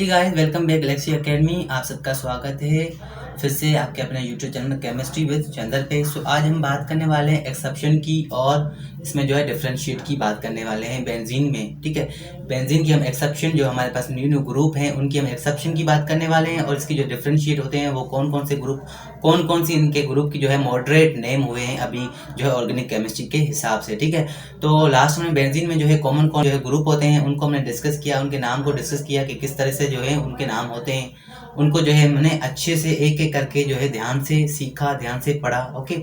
जी guys, welcome back galaxy academy. आप सबका स्वागत है फिर से आपके अपने YouTube channel chemistry with Chander पे। सो आज हम बात करने वाले हैं एक्सेप्शन की और इसमें जो है डिफरेंशिएट की बात करने वाले हैं बेंजीन में। ठीक है, बेंजीन की हम एक्सेप्शन जो हमारे पास न्यू न्यू ग्रुप हैं उनकी हम एक्सेप्शन की बात करने वाले हैं और इसकी जो डिफरेंशिएट होते हैं वो कौन कौन से ग्रुप, कौन कौन सी इनके ग्रुप की जो है मॉडरेट नेम हुए हैं अभी जो है ऑर्गेनिक केमिस्ट्री के हिसाब से। ठीक है, तो लास्ट में बेंजीन में जो है कॉमन कौन जो है ग्रुप होते हैं उनको हमने डिस्कस किया, उनके नाम को डिस्कस किया कि किस तरह से जो है उनके नाम होते हैं। उनको जो है मैंने अच्छे से एक एक करके जो है ध्यान से सीखा, ध्यान से पढ़ा। ओके,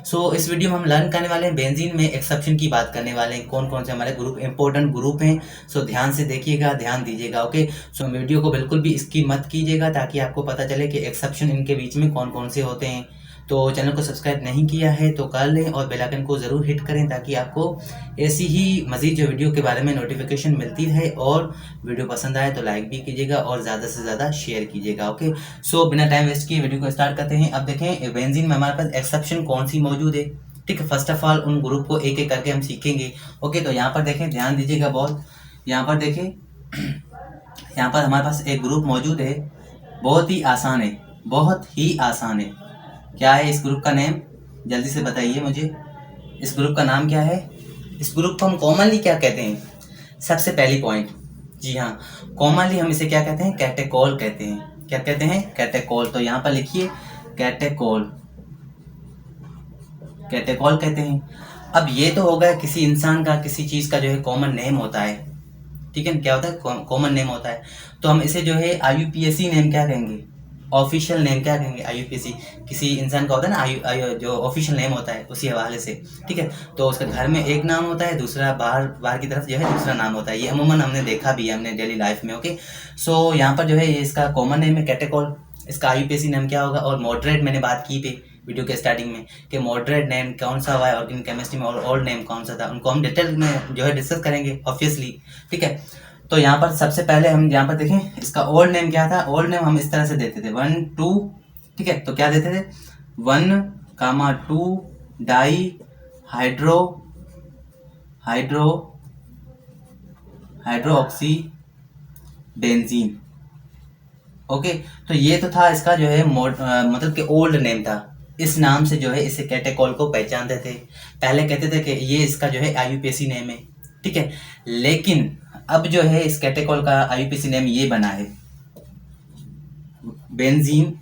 सो इस वीडियो में हम लर्न करने वाले हैं बेंजीन में एक्सेप्शन की बात करने वाले हैं, कौन कौन से हमारे ग्रुप इंपॉर्टेंट ग्रुप हैं। सो ध्यान से देखिएगा, ध्यान दीजिएगा। ओके, सो वीडियो को बिल्कुल भी स्किप मत कीजिएगा ताकि आपको पता चले कि एक्सेप्शन इनके बीच में कौन कौन से होते हैं। तो चैनल को सब्सक्राइब नहीं किया है तो कर लें और बेल आइकन को ज़रूर हिट करें ताकि आपको ऐसी ही मज़ीद जो वीडियो के बारे में नोटिफिकेशन मिलती रहे। और वीडियो पसंद आए तो लाइक भी कीजिएगा और ज़्यादा से ज़्यादा शेयर कीजिएगा। ओके, सो बिना टाइम वेस्ट किए वीडियो को स्टार्ट करते हैं। अब देखें बेंजीन में हमारे पास एक्सेप्शन कौन सी मौजूद है। ठीक है, फर्स्ट ऑफ ऑल उन ग्रुप को एक एक करके हम सीखेंगे। ओके, तो यहाँ पर देखें, ध्यान दीजिएगा बहुत। यहाँ पर देखें, यहाँ पर हमारे पास एक ग्रुप मौजूद है, बहुत ही आसान है, बहुत ही आसान है। क्या है इस ग्रुप का नेम, जल्दी से बताइए मुझे। इस ग्रुप का नाम क्या है? इस ग्रुप को हम कॉमनली क्या कहते हैं? सबसे पहली पॉइंट, जी हाँ, कॉमनली हम इसे क्या कहते हैं? कैटेकोल कहते हैं। क्या कहते हैं? कैटेकोल। तो यहाँ पर लिखिए कैटेकोल, कैटेकोल कहते हैं। अब ये तो हो गया किसी इंसान का, किसी चीज़ का जो है कॉमन नेम होता है। ठीक है, क्या होता है? कॉमन नेम होता है। तो हम इसे जो है IUPAC नेम क्या कहेंगे? ऑफिशियल नेम क्या कहेंगे? IUPAC। किसी इंसान का होता है ना जो ऑफिशियल नेम होता है उसी हवाले से। ठीक है, तो उसके घर में एक नाम होता है, दूसरा बाहर की तरफ जो है दूसरा नाम होता है। ये अमूमन हमने देखा भी है हमने डेली लाइफ में। ओके, सो यहाँ पर जो है ये इसका कॉमन नेम है कैटेकोल। इसका IUPAC नेम क्या होगा? और मॉडरेट मैंने बात की पे वीडियो के स्टार्टिंग में कि मॉडरेट नेम कौन सा हुआ है ऑर्गेनिक केमिस्ट्री में और ओल्ड नेम कौन सा था, उनको हम डिटेल में जो है डिस्कस करेंगे ऑब्वियसली। ठीक है, तो यहाँ पर सबसे पहले हम यहाँ पर देखें इसका ओल्ड नेम क्या था। ओल्ड नेम हम इस तरह से देते थे 1 2। ठीक है, तो क्या देते थे? 1,2 dihydroxybenzene. Okay, तो ये तो था इसका जो है मतलब कि ओल्ड नेम था। इस नाम से जो है इसे कैटेकोल को पहचानते थे। पहले कहते थे कि ये इसका जो है IUPAC नेम है। ठीक है, लेकिन अब जो है इस कैटेकोल का IUPAC नेम ये बना है बेंजीन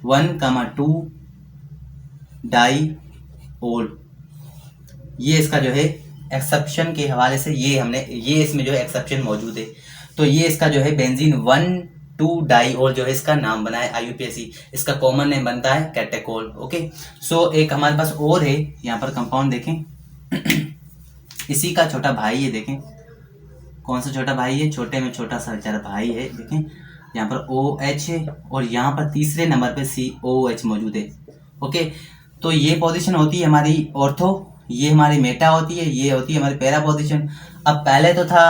1,2 डाई ओल्ड। ये इसका जो है एक्सेप्शन के हवाले से ये इसमें जो है एक्सेप्शन मौजूद है। तो ये इसका जो है बेंजीन 1,2 डाई ओल जो है इसका नाम बना है IUPAC। इसका कॉमन नेम बनता है कैटेकोल। ओके, सो एक हमारे पास और है, यहाँ पर कंपाउंड देखें इसी का छोटा भाई है। देखें कौन सा छोटा भाई है? छोटे में छोटा सा बेचारा भाई है। देखें यहाँ पर OH है और यहाँ पर तीसरे नंबर पे COH मौजूद है। ओके, तो ये पोजीशन होती है हमारी ऑर्थो, ये हमारी मेटा होती है, ये होती है हमारी पैरा पोजीशन। अब पहले तो था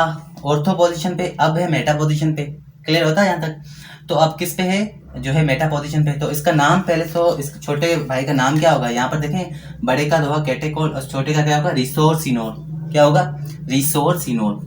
ऑर्थो पोजीशन पे, अब है मेटा पोजीशन पे। क्लियर होता है यहाँ तक? तो अब किस पे है? जो है मेटा पोजीशन पे। तो इसका नाम पहले तो इस छोटे भाई का नाम क्या होगा? यहाँ पर देखें, बड़े का होगा कैटेकोल और छोटे का क्या होगा? रिसोर्सिनोल। क्या होगा? रिसोर्सिनोल।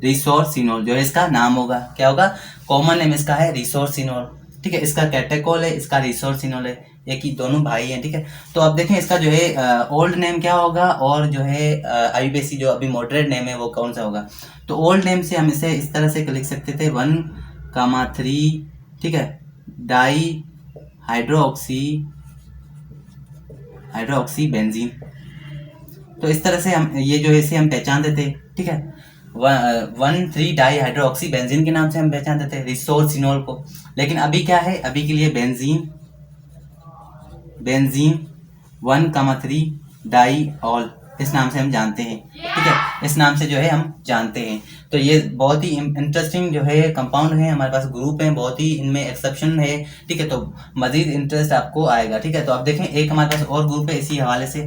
रिसोर्सिनोल जो है इसका नाम होगा। क्या होगा? कॉमन नेम इसका है रिसोर्सिनोल। ठीक है, इसका कैटेकोल है, इसका रिसोर्सिनोल है, एक ही दोनों भाई हैं। ठीक है, तो अब देखें इसका जो है ओल्ड नेम क्या होगा और जो है IUPAC जो अभी मॉडरेट नेम है वो कौन सा होगा। तो ओल्ड नेम से हम इसे इस तरह से लिख सकते थे 1,3। ठीक है, डाई हाइड्रोक्सी बेंजीन। तो इस तरह से हम ये जो है इसे हम पहचानते थे। ठीक है, 1,3 डाई हाइड्रोक्सी बेंजीन के नाम से हम पहचानते थे रिसोर्सिनोल को। लेकिन अभी क्या है? अभी के लिए बेंजीन 1,3 डाई ऑल इस नाम से हम जानते हैं। ठीक है, इस नाम से जो है हम जानते हैं। तो ये बहुत ही इंटरेस्टिंग जो है कंपाउंड है, हमारे पास ग्रुप है, बहुत ही इनमें एक्सेप्शन है। ठीक है, तो मजीद इंटरेस्ट आपको आएगा। ठीक है, तो अब देखें एक हमारे पास और ग्रुप है इसी हवाले से।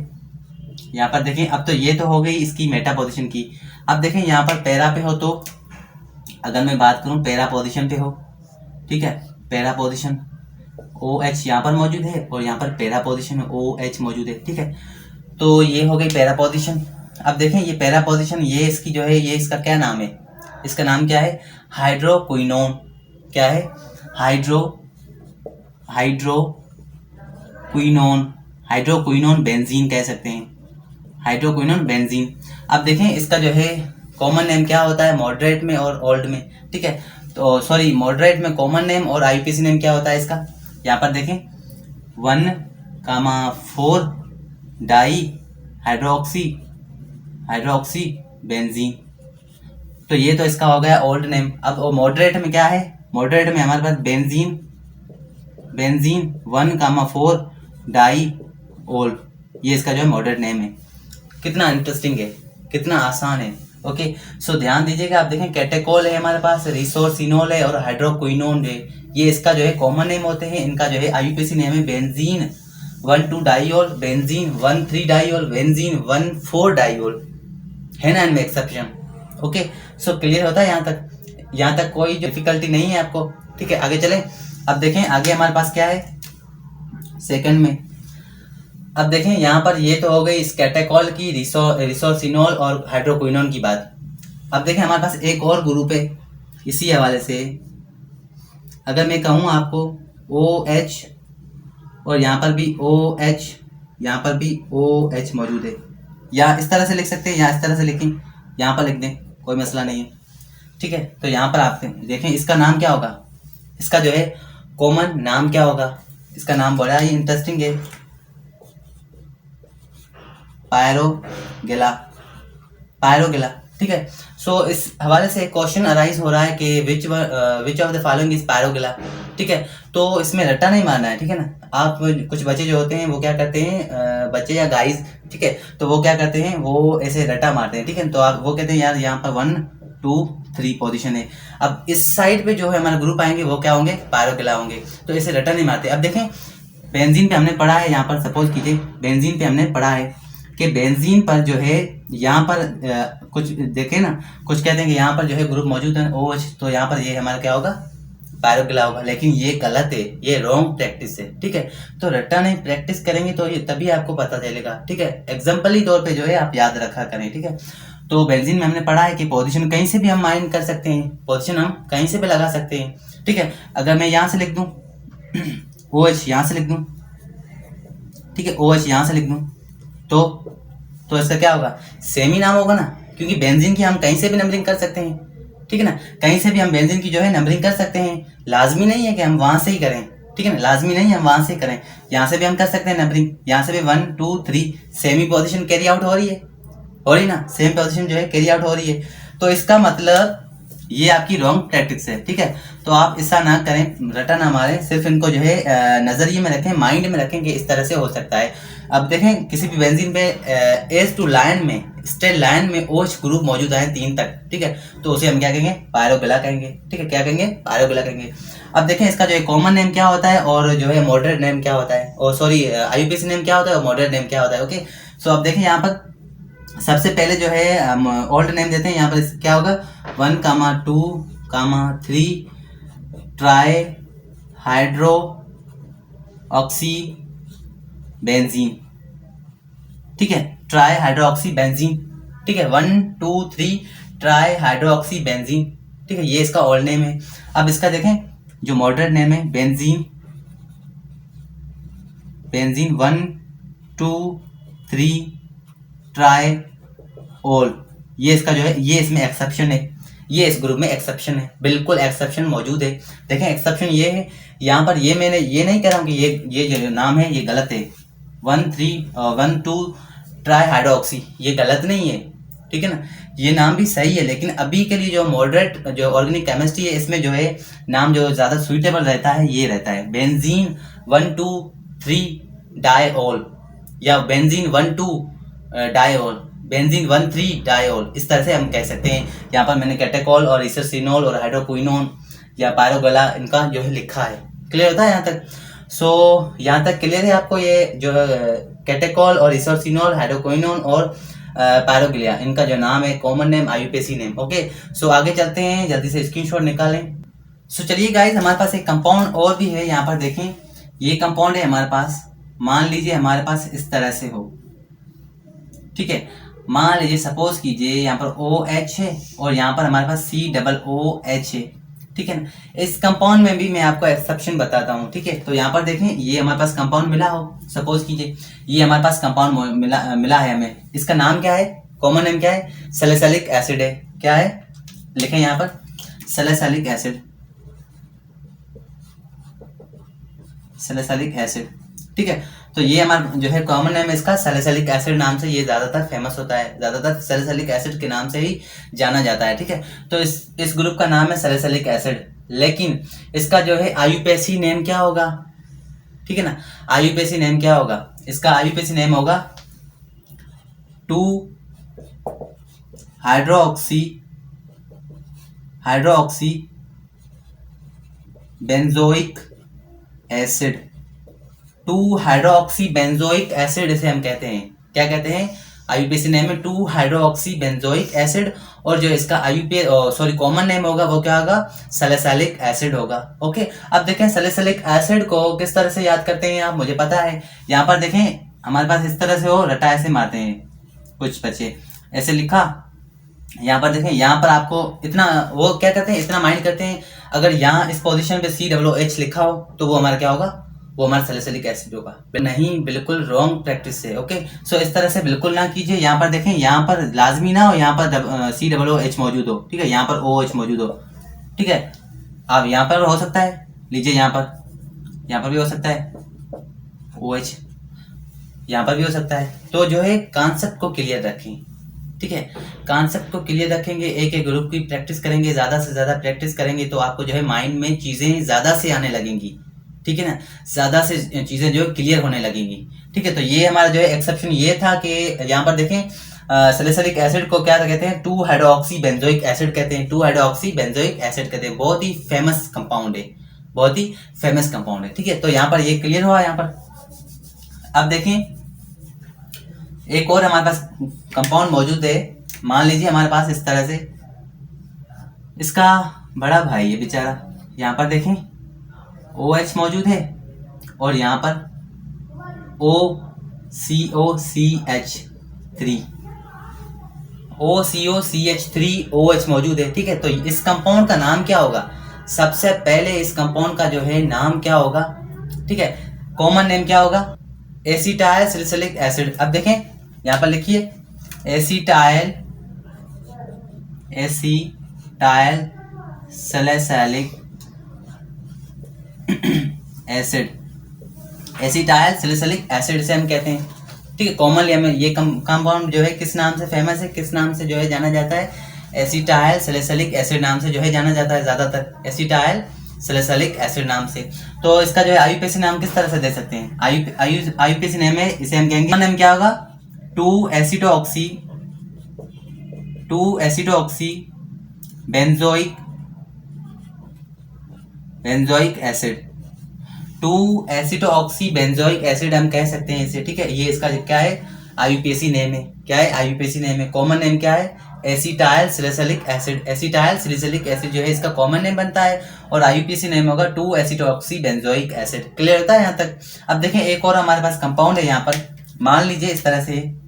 यहाँ पर देखें, अब तो ये तो हो गई इसकी मेटा पोजीशन की। अब देखें यहाँ पर पैरा पे हो तो अगर मैं बात करूँ पैरा पोजीशन पे हो, ठीक है, पैरा पोजीशन OH यहाँ पर मौजूद है और यहाँ पर पैरा पोजीशन में OH मौजूद है। ठीक है, तो ये हो गई पैरा पोजीशन। अब देखें ये पैरा पोजीशन, ये इसकी जो है, ये इसका क्या नाम है, इसका नाम क्या है, हाइड्रोक्विनोन। क्या है, हाइड्रोक्विनोन बेंजीन कह सकते हैं, हाइड्रोक्विनोन बेंजीन। अब देखें इसका जो है कॉमन नेम क्या होता है मॉडरेट में और ओल्ड में, ठीक है। तो सॉरी, मॉडरेट में कॉमन नेम और आईयूपीएसी नेम क्या होता है इसका, यहाँ पर देखें 1,4 डाई हाइड्रोक्सी बेंजीन। तो ये तो इसका हो गया ओल्ड नेम। अब मॉडरेट में क्या है, मॉडरेट में हमारे पास बेंजीन 1,4 डाई ओल, ये इसका जो है मॉडरेट नेम है। कितना इंटरेस्टिंग है, कितना आसान है। ओके, सो ध्यान दीजिएगा। आप देखें कैटेकोल है हमारे पास, रिसोर्सिनोल है और हाइड्रोक्विनोन है, ये इसका जो है कॉमन नेम होते हैं। इनका जो है आईयूपीएसी नेम है benzene 1,2 diol, benzene 1,3 diol, benzene 1,4 diol, है ना इनमें एक्सेप्शन। ओके, सो क्लियर होता है यहाँ तक कोई डिफिकल्टी नहीं है आपको, ठीक है। आगे चलें। अब देखें आगे हमारे पास क्या है सेकंड में। अब देखें यहाँ पर ये तो हो गई इस कैटेकोल की, रिसोर्सिनोल और हाइड्रोक्विनोन की बात। अब देखें हमारे पास एक और ग्रुप है इसी हवाले से। अगर मैं कहूँ आपको OH और यहाँ पर भी OH, यहाँ पर भी OH मौजूद है, या इस तरह से लिख सकते हैं या इस तरह से लिखें, यहाँ पर लिख दें, कोई मसला नहीं है, ठीक है। तो यहाँ पर आप देखें इसका नाम क्या होगा, इसका जो है कॉमन नाम क्या होगा, इसका नाम बड़ा ही इंटरेस्टिंग है, पायरोगिला, ठीक है। सो इस हवाले से क्वेश्चन अराइज हो रहा है कि which of the following is pyrogallol, ठीक है। तो इसमें रट्टा नहीं मारना है, ठीक है ना। आप कुछ बच्चे जो होते हैं वो क्या करते हैं, बच्चे या गाइस, ठीक है, तो वो क्या करते हैं, वो ऐसे रट्टा मारते हैं, ठीक है। तो आप वो कहते हैं यार यहाँ पर 1, 2, 3 पोजीशन है। अब इस साइड पे जो है हमारा ग्रुप आएंगे वो क्या होंगे, पायरोगिला होंगे, तो ऐसे रट्टा नहीं मारते। अब देखें बेंजीन पे हमने पढ़ा है, यहाँ पर सपोज कीजिए बेंजीन पे हमने पढ़ा है कि बेंजीन पर जो है यहाँ पर कुछ देखें ना, कुछ कहते हैं कि यहाँ पर जो है ग्रुप मौजूद है OH, तो यहाँ पर ये हमारा क्या होगा, पायरोगिला होगा। लेकिन ये गलत है, ये रॉन्ग प्रैक्टिस है, ठीक है। तो रट्टा नहीं प्रैक्टिस करेंगे तो ये तभी आपको पता चलेगा, ठीक है। एग्जाम्पली तौर पे जो है आप याद रखा करें, ठीक है। तो बेंजीन में हमने पढ़ा है कि पोजीशन कहीं से भी हम माइंड कर सकते हैं, पोजीशन हम कहीं से भी लगा सकते हैं, ठीक है। अगर मैं यहाँ से लिख दूँ OH, यहाँ से लिख दूँ, ठीक है, OH यहाँ से लिख दूँ, तो इसका क्या होगा, सेम ही नाम होगा ना, क्योंकि बेंजीन की हम कहीं से भी नंबरिंग कर सकते हैं, ठीक है ना। कहीं से भी हम बेंजीन की जो है नंबरिंग कर सकते हैं, लाजमी नहीं है कि हम वहां से ही करें, ठीक है ना, लाजमी नहीं है हम वहां से ही करें, यहाँ से भी हम कर सकते हैं नंबरिंग, यहाँ से भी 1, 2, 3 सेम ही पोजीशन कैरी आउट हो रही ना, सेम पोजीशन जो है कैरी आउट हो रही है। तो इसका मतलब ये आपकी रॉन्ग प्रैक्टिस है, ठीक है। तो आप ऐसा ना करें, रटा ना मारें, सिर्फ इनको जो है नजरिए में रखें, माइंड में रखें कि इस तरह से हो सकता है। अब देखें किसी भी बेंजीन पे एज टू लाइन में, स्टेट लाइन में OH ग्रुप मौजूद है 3 तक, ठीक है, तो उसे हम क्या कहेंगे, पायरोगिला कहेंगे, ठीक है। क्या कहेंगे, पायरोगिला कहेंगे। अब देखें इसका जो है कॉमन नेम क्या होता है और जो है मॉडरेट नेम क्या होता है, और सॉरी आईयूपीएसी नेम क्या होता है और मॉडरेट नेम क्या होता है। ओके, सो अब देखें यहाँ पर सबसे पहले जो है हम ओल्ड नेम देते हैं, यहाँ पर क्या होगा 1, 2, 3 ट्राई हाइड्रो ऑक्सी बेंजीन, ठीक है, ट्राई हाइड्रो ऑक्सी बेंजीन, ठीक है, 1, 2, 3 ट्राई हाइड्रो ऑक्सी बेंजीन, ठीक है, ये इसका ओल्ड नेम है। अब इसका देखें जो मॉडरेट नेम है बेंजीन 1, 2, 3 ट्राई ओल, ये इसका जो है, ये इसमें एक्सेप्शन है, ये इस ग्रुप में एक्सेप्शन है, बिल्कुल एक्सेप्शन मौजूद है। देखें एक्सेप्शन ये है, यहाँ पर ये मैंने ये नहीं कह रहा हूँ कि ये जो नाम है ये गलत है, 1, 2 ट्राई हाइड्रोक्सी, ये गलत नहीं है, ठीक है ना, ये नाम भी सही है। लेकिन अभी के लिए जो मॉडरेट जो ऑर्गेनिक केमिस्ट्री है इसमें जो है नाम जो ज़्यादा सुइटेबल रहता है ये रहता है बेंजीन 1, 2, 3 डाइओल, या बेंजीन 1, 2 डाइओल, बेंजीन 1, 3 डाइओल, इस तरह से हम कह सकते हैं। यहाँ पर मैंने कैटेकोल और रिसोर्सिनोल और हाइड्रोक्विनोन या पायरोगिला इनका जो है लिखा है। क्लियर होता है यहाँ तक? सो यहाँ तक क्लियर है आपको, ये जो कैटेकोल और रिसोर्सिनोल, हाइड्रोक्विनोन और पायरोगिला, इनका जो नाम है common name, IUPAC name. Okay, so आगे चलते हैं, जल्दी से स्क्रीनशॉट निकालें। सो चलिए गाइज, हमारे पास एक कंपाउंड और भी है, यहाँ पर देखें, ये कंपाउंड है हमारे पास, मान लीजिए हमारे पास इस तरह से हो, ठीक है। मान लीजिए सपोज कीजिए यहाँ पर OH है और यहाँ पर हमारे पास COOH है, ठीक है ना। इस कंपाउंड में भी मैं आपको एक्सेप्शन बताता हूँ, ठीक है। तो यहाँ पर देखें, ये हमारे पास कंपाउंड मिला हो, सपोज कीजिए ये हमारे पास कंपाउंड मिला है हमें। इसका नाम क्या है, कॉमन नेम क्या है, सैलिसिलिक एसिड है। क्या है, लिखें यहाँ पर सैलिसिलिक एसिड, सैलिसिलिक एसिड, ठीक है। तो ये हमारा जो है कॉमन नेम है इसका सैलिसिलिक एसिड नाम से ये ज्यादातर फेमस होता है, ज्यादातर सैलिसिलिक एसिड के नाम से ही जाना जाता है, ठीक है। तो इस ग्रुप का नाम है सैलिसिलिक एसिड, लेकिन इसका जो है आईयूपीएसी नेम क्या होगा, ठीक है ना। आईयूपीएसी नेम क्या होगा, इसका आईयूपीएसी नेम होगा 2 hydroxy benzoic acid. 2 hydroxy benzoic acid इसे हम कहते हैं, क्या कहते हैं, आईयूपीएसी नेम है 2 हाइड्रोक्सी बेंजोइक एसिड। और जो इसका कॉमन नेम होगा वो क्या होगा, सैलिसिलिक एसिड होगा। ओके, अब देखें सैलिसिलिक एसिड को किस तरह से याद करते हैं आप, मुझे पता है। यहाँ पर देखें हमारे पास इस तरह से हो, रटा ऐसे मारते हैं कुछ बच्चे, ऐसे लिखा। यहाँ पर देखें, यहाँ पर आपको इतना वो क्या करते हैं, इतना माइंड करते हैं, अगर यहाँ इस पोजीशन पे COOH लिखा हो तो वो हमारा क्या होगा, वो हमारा सैलिसिलिक एसिड होगा। नहीं, बिल्कुल रॉन्ग प्रैक्टिस है। ओके, सो इस तरह से बिल्कुल ना कीजिए। यहाँ पर देखें, यहाँ पर लाजमी ना हो यहाँ पर COOH मौजूद हो, ठीक है, यहाँ पर OH मौजूद हो, ठीक है। अब यहाँ पर हो सकता है, लीजिए यहाँ पर भी हो सकता है OH, यहाँ पर भी हो सकता है। तो जो है कॉन्सेप्ट को क्लियर रखें, ठीक है। कॉन्सेप्ट को क्लियर रखेंगे, एक एक ग्रुप की प्रैक्टिस करेंगे, ज्यादा से ज्यादा प्रैक्टिस करेंगे तो आपको जो है माइंड में चीजें ज्यादा से आने लगेंगी, ठीक है ना, ज्यादा से चीजें जो क्लियर होने लगेंगी, ठीक है। तो ये हमारा जो है एक्सेप्शन ये था कि यहाँ पर देखें सैलिसिलिक एसिड को क्या कहते हैं, 2 हाइड्रोक्सी बेंजोइक एसिड कहते हैं, 2 हाइड्रोक्सी बेंजोइक एसिड कहते हैं। बहुत ही फेमस कंपाउंड है, बहुत ही फेमस कंपाउंड है, ठीक है। तो यहाँ पर ये क्लियर हुआ यहाँ पर। अब देखें एक और हमारे पास कंपाउंड मौजूद है, मान लीजिए हमारे पास इस तरह से, इसका बड़ा भाई है बेचारा, यहाँ पर देखें OH मौजूद है और यहाँ पर OCOCH3 मौजूद है, ठीक है। तो इस कंपाउंड का नाम क्या होगा, सबसे पहले इस कंपाउंड का जो है नाम क्या होगा, ठीक है, कॉमन नेम क्या होगा, एसिटाइल सैलिसिलिक एसिड। अब देखें यहाँ पर लिखिए acetyl salicylic acid, acetyl salicylic acid से हम कहते हैं, ठीक है। कॉमनली हमें ये कंपाउंड जो है किस नाम से फेमस है, किस नाम से जो है जाना जाता है, एसिटाइल सैलिसिलिक एसिड नाम से जो है जाना जाता है, ज्यादातर एसिटाइल सैलिसिलिक एसिड नाम से। तो इसका जो है आईयूपीएसी नाम किस तरह से दे सकते हैं, आईयूपीएसी नेम है, इसे हम कहेंगे, नेम क्या होगा, 2 एसिटोऑक्सी बेंजोइक एसिड, 2 एसिटोऑक्सी बेंजोइक एसिड हम कह सकते हैं इसे, ठीक है। ये इसका क्या है, आईयूपीएसी नेम है, क्या है, आईयूपीएसी नेम है। कॉमन नेम क्या है, acetyl salicylic acid, acetyl salicylic acid जो है इसका कॉमन नेम बनता है और आईयूपीएसी नेम होगा 2 एसिटोऑक्सी बेंजोइक एसिड। क्लियर होता है यहाँ तक। अब देखें एक और हमारे पास कंपाउंड है यहाँ पर, मान लीजिए इस तरह से,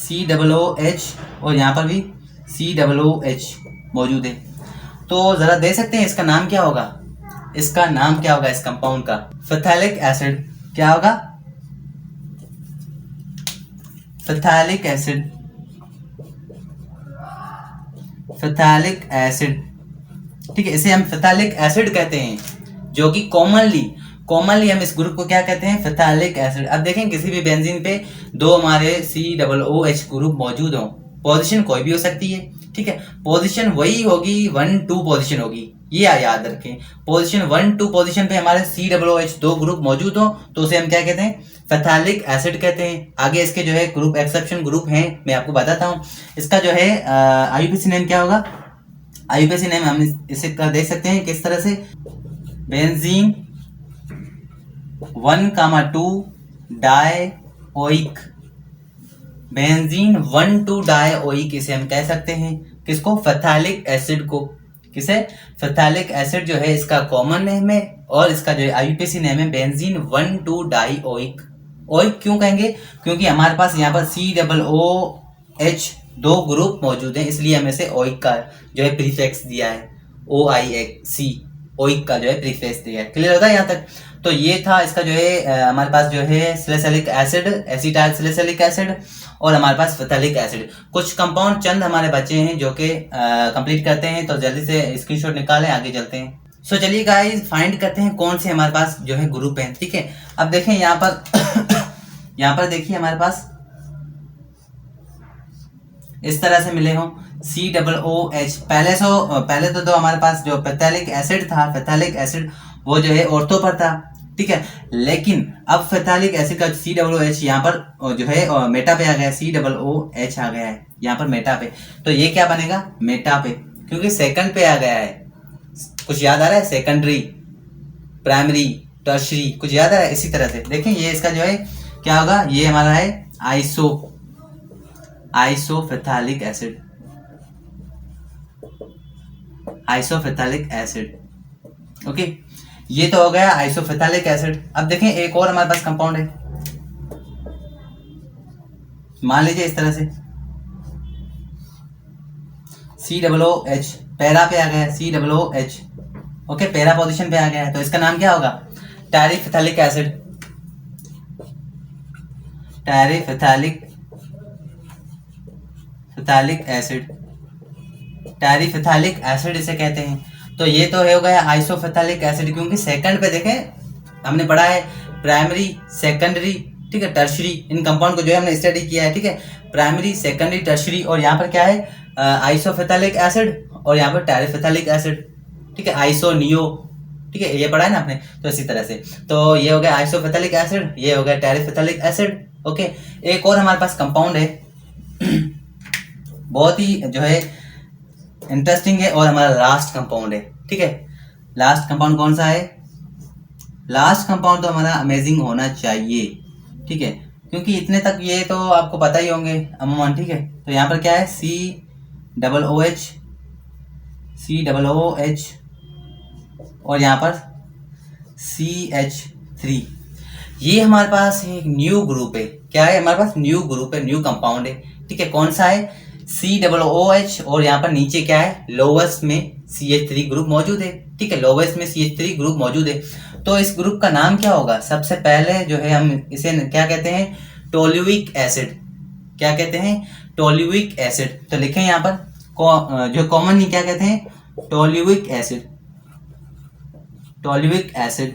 COOH और यहाँ पर भी COOH मौजूद है। तो जरा दे सकते हैं इसका नाम क्या होगा, इसका नाम क्या होगा इस कंपाउंड का, फैथैलिक एसिड। क्या होगा, फैथैलिक एसिड, फैथैलिक एसिड, ठीक है। इसे हम फैथैलिक एसिड कहते हैं, जो कि कॉमनली हम इस ग्रुप को क्या कहते हैं, फैथैलिक एसिड। अब देखें किसी भी बेंजीन पे 2 हमारे COOH ग्रुप मौजूद हो, पोजीशन कोई भी हो सकती है, ठीक है। पोजीशन वही होगी, 1-2 पोजीशन होगी, ये याद रखें। पोजीशन 1-2 पोजीशन पे हमारे COOH 2 ग्रुप मौजूद हो तो उसे हम क्या कहते हैं, फैथैलिक एसिड कहते हैं। आगे इसके जो है ग्रुप एक्सेप्शन ग्रुप हैं, मैं आपको बताता हूँ। इसका जो है आईयूपीएसी नेम क्या होगा, आईयूपीएसी नेम हम इसे देख सकते हैं किस तरह से, बेंजीन 1,2 डाइओइक, बेंजीन 1,2 डाइओइक इसे हम कह सकते हैं, किसको, फैथैलिक एसिड को, किसे? फेथैलिक एसिड जो है इसका कॉमन नेम है और इसका जो IUPAC नेम है बेंजीन 1,2-डाइओइक। ओइक क्यों कहेंगे? क्योंकि हमारे पास यहाँ पर COOH 2 ग्रुप मौजूद हैं, इसलिए हमें से ओइक का जो है प्रीफिक्स दिया है, OIC, ओइक का जो है प्रीफिक्स दिया है। क्लियर होता है यहाँ तक? तो ये था इसका जो है हमारे पास जो है salicylic acid, acetyl salicylic acid और हमारे पास फेथैलिक एसिड। कुछ कंपाउंड चंद हमारे बचे हैं जो कि कंप्लीट करते हैं, तो जल्दी से स्क्रीनशॉट निकालें, आगे चलते हैं। सो चलिए गाइस फाइंड करते हैं कौन से हमारे पास जो है ग्रुप हैं। ठीक है, अब देखें यहाँ पर यहाँ पर देखिए हमारे पास इस तरह से मिले हों COOH। पहले तो दो हमारे पास जो फेथैलिक एसिड था, फेथैलिक एसिड वो जो है ऑर्थो पर था। ठीक है, लेकिन अब फेथैलिक एसिड का COOH यहाँ पर जो है मेटा पे आ गया, COOH आ गया है यहाँ पर मेटा पे। तो ये क्या बनेगा? मेटा पे, क्योंकि सेकंड पे आ गया है। कुछ याद आ रहा है? सेकेंडरी, प्राइमरी, टर्शरी, कुछ याद आ रहा है? इसी तरह से देखें ये इसका जो है क्या होगा, ये हमारा है आइसोफेथैलिक एसिड, आइसोफेथैलिक एसिड। ओके, ये तो हो गया आइसोफेथैलिक एसिड। अब देखें एक और हमारे पास कंपाउंड है, मान लीजिए इस तरह से COOH पैरा पे आ गया है, COOH। ओके, पैरा पोजीशन पे आ गया है, तो इसका नाम क्या होगा? टैरिफेथैलिक एसिड, टैरिफेथैलिक एसिड, टैरिफेथैलिक एसिड इसे कहते हैं। तो ये तो हो गया आइसोफेथैलिक एसिड, क्योंकि सेकंड पे देखें हमने पढ़ा है प्राइमरी, सेकेंडरी, ठीक है, टर्शरी, इन कंपाउंड को जो है हमने स्टडी किया है। ठीक है, प्राइमरी, सेकेंडरी, टर्शरी, और यहाँ पर क्या है? आइसोफेथैलिक एसिड और यहाँ पर टैरिफेथैलिक एसिड। ठीक है, आइसो नियो, ठीक है, ये पढ़ा है ना आपने। तो इसी तरह से तो ये हो गया आइसोफेथैलिक एसिड, ये हो गया टैरिफेथैलिक एसिड। ओके, एक और हमारे पास कंपाउंड है बहुत ही जो है इंटरेस्टिंग है और हमारा लास्ट कंपाउंड है। ठीक है, लास्ट कंपाउंड कौन सा है? लास्ट कंपाउंड तो हमारा अमेजिंग होना चाहिए। ठीक है, क्योंकि इतने तक ये तो आपको पता ही होंगे अमूमन। ठीक है, तो यहाँ पर क्या है? COOH और यहाँ पर CH3। ये हमारे पास एक न्यू ग्रुप है। क्या है हमारे पास? न्यू ग्रुप है, न्यू कंपाउंड है। ठीक है, कौन सा है? COOH और यहाँ पर नीचे क्या है? लोवेस्ट में CH3 ग्रुप मौजूद है। ठीक है, लोवेस्ट में CH3 ग्रुप मौजूद है। तो इस ग्रुप का नाम क्या होगा? सबसे पहले जो है हम इसे क्या कहते हैं? टोल्यूइक एसिड। क्या कहते हैं? टोल्यूइक एसिड। तो लिखें यहाँ पर जो कॉमन ही क्या कहते हैं? टोल्यूइक एसिड, टोल्यूइक एसिड।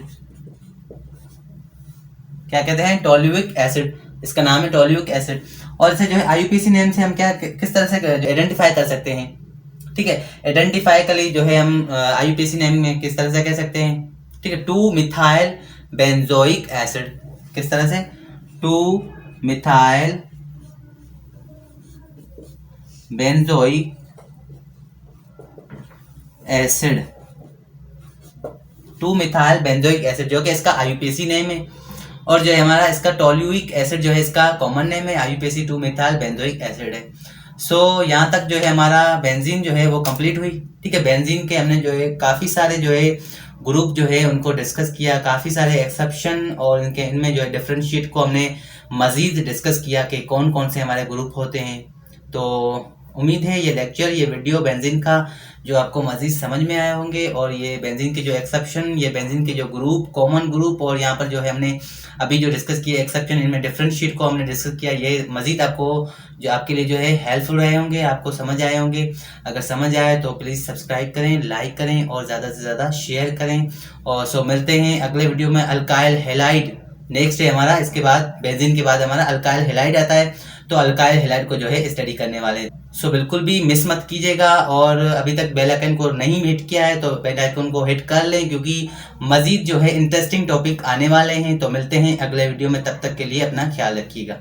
क्या कहते हैं? टोल्यूइक एसिड, इसका नाम है टोल्यूइक एसिड। और इसे जो है IUPAC नेम से हम क्या किस तरह से आइडेंटिफाई कर सकते हैं? ठीक है, आइडेंटिफाइकली जो है हम IUPAC नेम में किस तरह से कह सकते हैं? ठीक है, 2-मिथाइल बेंजोइक एसिड। किस तरह से? 2-मिथाइल बेंजोइक एसिड, 2-मिथाइल बेंजोइक एसिड, जो कि इसका IUPAC नेम है। और जो है हमारा इसका टोल्यूइक एसिड जो है इसका कॉमन नेम है, IUPAC 2-मिथाइल बेंजोइक एसिड है। सो यहाँ तक जो है हमारा बेंजीन जो है वो कंप्लीट हुई। ठीक है, बेंजीन के हमने जो है काफ़ी सारे जो है ग्रुप जो है उनको डिस्कस किया, काफ़ी सारे एक्सेप्शन और इनमें जो है डिफरेंशिएट को हमने मज़ीद डिस्कस किया कि कौन कौन से हमारे ग्रुप होते हैं। तो उम्मीद है ये लेक्चर, ये वीडियो बेंजीन का जो आपको मज़ीद समझ में आए होंगे, और ये बेंजीन के जो एक्सेप्शन, ये बेंजीन के जो ग्रुप, कॉमन ग्रुप, और यहाँ पर जो है हमने अभी जो डिस्कस किए एक्सेप्शन, इनमें डिफरेंशिएट को हमने डिस्कस किया, ये मज़ीद आपको जो आपके लिए जो है हेल्पफुल रहे होंगे, आपको समझ आए होंगे। अगर समझ आए तो प्लीज़ सब्सक्राइब करें, लाइक करें और ज़्यादा से ज़्यादा शेयर करें। और सो मिलते हैं अगले वीडियो में। अल्काइल हैलाइड नेक्स्ट है हमारा, इसके बाद बेंजीन के बाद हमारा अल्काइल हैलाइड आता है, तो अल्काइल हैलाइड को जो है स्टडी करने वाले हैं। सो बिल्कुल भी मिस मत कीजिएगा, और अभी तक बेल आइकन को नहीं हिट किया है तो बेल आइकन को हिट कर लें, क्योंकि मज़ीद जो है इंटरेस्टिंग टॉपिक आने वाले हैं। तो मिलते हैं अगले वीडियो में, तब तक के लिए अपना ख्याल रखिएगा।